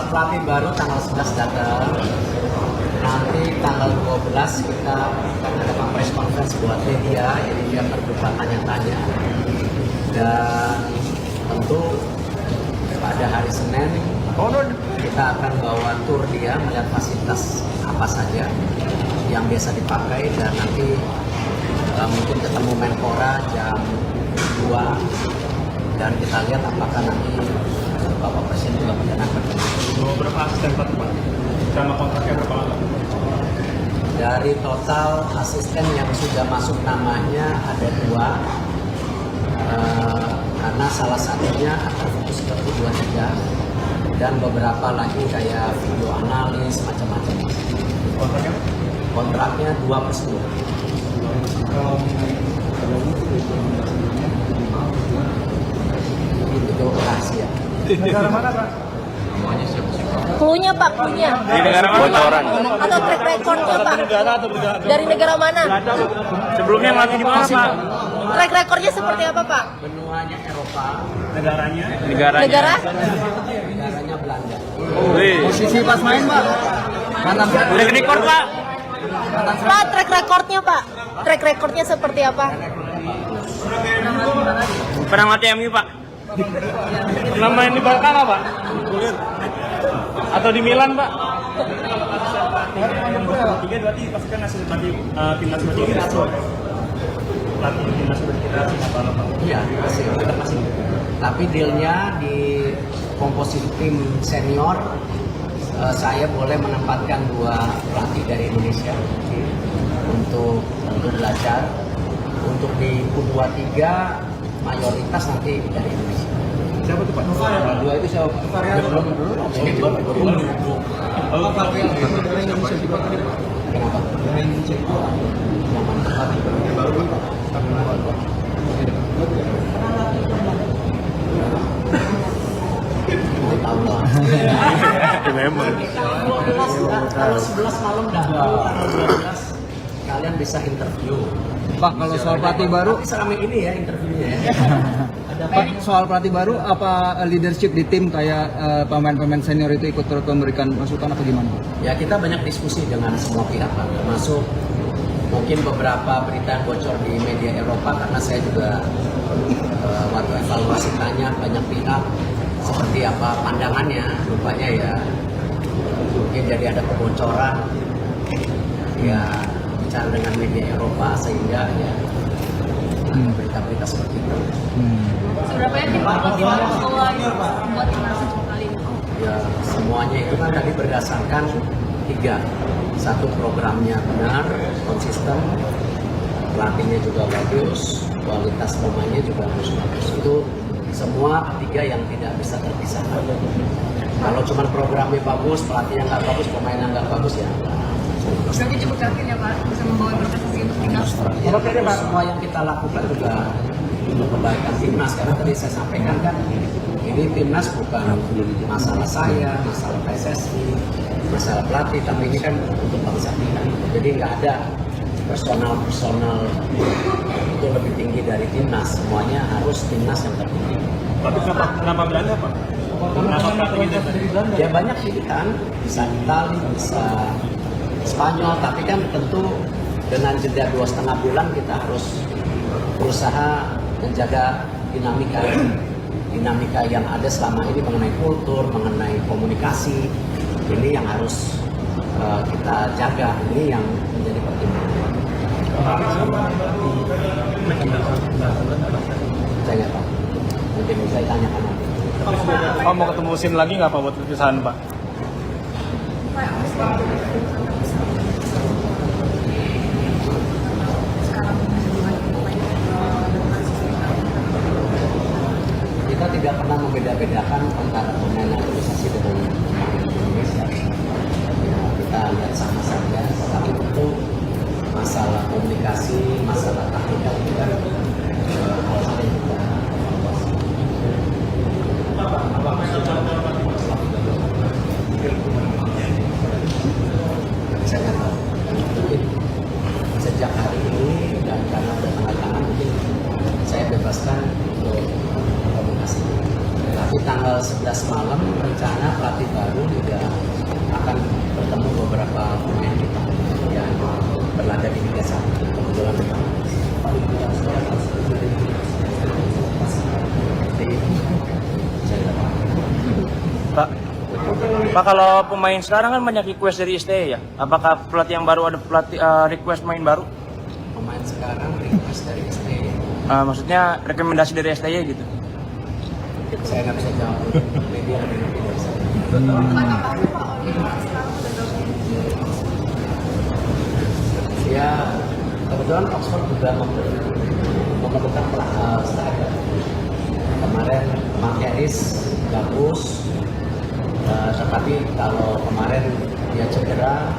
pelatih baru tanggal 11 datang. Nanti tanggal 12 kita akan ada press conference buat media, jadi dia terbuka tanya-tanya. Dan tentu pada hari Senin kita akan bawa tur dia melihat fasilitas apa saja yang biasa dipakai, dan nanti mungkin ketemu Menpora jam 2 dan kita lihat apakah nanti Bapak Presiden juga mencanangkan. Berapa asisten Pak? Sama kontraknya berapa lama? Dari total asisten yang sudah masuk namanya ada 2, karena salah satunya akan fokus ke 2-3 dan beberapa lagi kayak video analis macam-macam. Kontraknya? Kontraknya 2+2. Itu rahasia. Negara mana Pak? Cluenya Pak, cluenya. Di negara mana? Bocoran. Atau track recordnya Pak. Negara atau negara? Dari negara mana? Sebelumnya melatih di mana Pak? Track recordnya seperti apa Pak? Benuanya Eropa, Negaranya? Negara? negaranya Belanda. Posisi pas main, Pak. Track record Pak? Pak, track recordnya Pak. Track recordnya seperti apa? Pernah melatih MU Pak? Pernah main di Barca Pak? Atau di Milan Pak? Tiga berarti pastikan hasil pelatih timnas berarti kita pelatih timnas berarti kita apa? Iya, masih. Tapi dealnya di komposisi tim senior, saya boleh menempatkan 2 pelatih dari Indonesia untuk belajar. Untuk di U23 mayoritas nanti dari Indonesia. Siapa tuh Pak? Dua itu siapa? Belum dulu. Ini baru. Kenapa? Memang. Kalau 11 malam dah. Tanggal 12 kalian bisa interview. Pak, kalau soal pelatih baru, Selama ini ya interviewnya ya. Pak, soal pelatih baru, apa leadership di tim kayak pemain-pemain senior itu ikut turut memberikan masukan atau gimana? Ya kita banyak diskusi dengan semua pihak Pak, termasuk mungkin beberapa berita yang bocor di media Eropa, karena saya juga waktu evaluasi tanya banyak pihak seperti apa pandangannya, rupanya ya mungkin jadi ada kebocoran ya bicara dengan media Eropa sehingga ya berita-berita seperti itu. Seberapa yakin Pak bahwa buat timnas kali ini? Ya semuanya itu kan tadi berdasarkan 3. Satu, programnya benar, konsisten, pelatihnya juga bagus, kualitas pemainnya juga harus bagus. Itu semua 3 yang tidak bisa terpisahkan. Kalau cuma programnya bagus, pelatihnya nggak bagus, pemainnya nggak bagus ya. Berarti cukup yakin ya Pak bisa membawa prestasi untuk timnas. Ya, semua yang kita lakukan juga untuk kebaikan timnas, karena tadi saya sampaikan kan ini timnas bukan masalah saya, masalah PSSI, masalah pelatih, tapi ini kan untuk bangsa kita. Jadi nggak ada personal itu lebih tinggi dari timnas, semuanya harus timnas yang tertinggi. Tapi kenapa Belanda Pak? Kenapa pelatihnya dari Belanda? Ya banyak pilihan, bisa Itali, bisa Spanyol, tapi kan tentu dengan jeda 2,5 bulan kita harus berusaha menjaga dinamika yang ada selama ini mengenai kultur, mengenai komunikasi. Ini yang harus kita jaga, ini yang menjadi pertimbangan. Saya nggak tahu, mungkin saya tanyakan nanti. Pak mau ketemu Sin lagi nggak Pak buat perpisahan Pak? Kita tidak pernah membeda-bedakan antara pemain naturalisasi dengan pemain Indonesia. Ya, kita lihat sama saja, tapi itu masalah komunikasi, masalah taktikal kita hal yang kita saya nggak tahu. Mungkin sejak hari ini dan karena ada tanda tangan mungkin saya bebaskan untuk komunikasi. Tapi tanggal 11 malam rencana pelatih baru juga akan bertemu beberapa pemain kita yang berlaga di Liga 1. Kebetulan Pak, kalau pemain sekarang kan banyak request dari STE ya. Apakah pelatih yang baru ada request main baru? pemain sekarang request dari STY. Maksudnya rekomendasi dari STE gitu. Saya nggak bisa jawab, media lebih ngerti dari saya. Ya, kebetulan Oxford juga memerlukan striker. Kemarin Marquez bagus, tetapi kalau kemarin dia cedera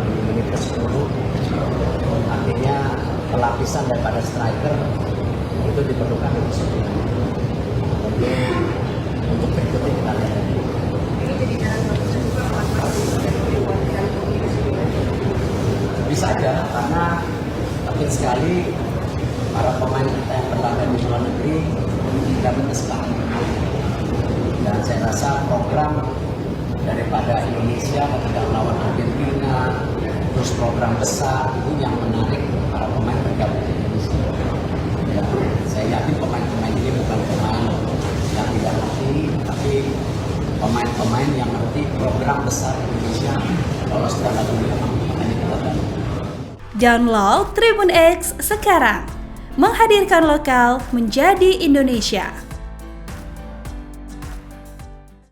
di menit ke-10, artinya pelapisan daripada striker itu diperlukan untuk berikutnya kita lihat. Bisa aja, karena penting sekali para pemain kita yang berlaga di luar negeri dapat kesempatan. Dan saya rasa program daripada Indonesia ketika melawan Argentina, terus program besar itu yang menarik para pemain bergabung di Indonesia. Ya, saya yakin pemain-pemain ini bukan pemain yang tidak ngerti, tapi pemain-pemain yang ngerti program besar Indonesia lolos Piala Dunia, makanya kita tahu. Download Tribun X sekarang, menghadirkan lokal menjadi Indonesia.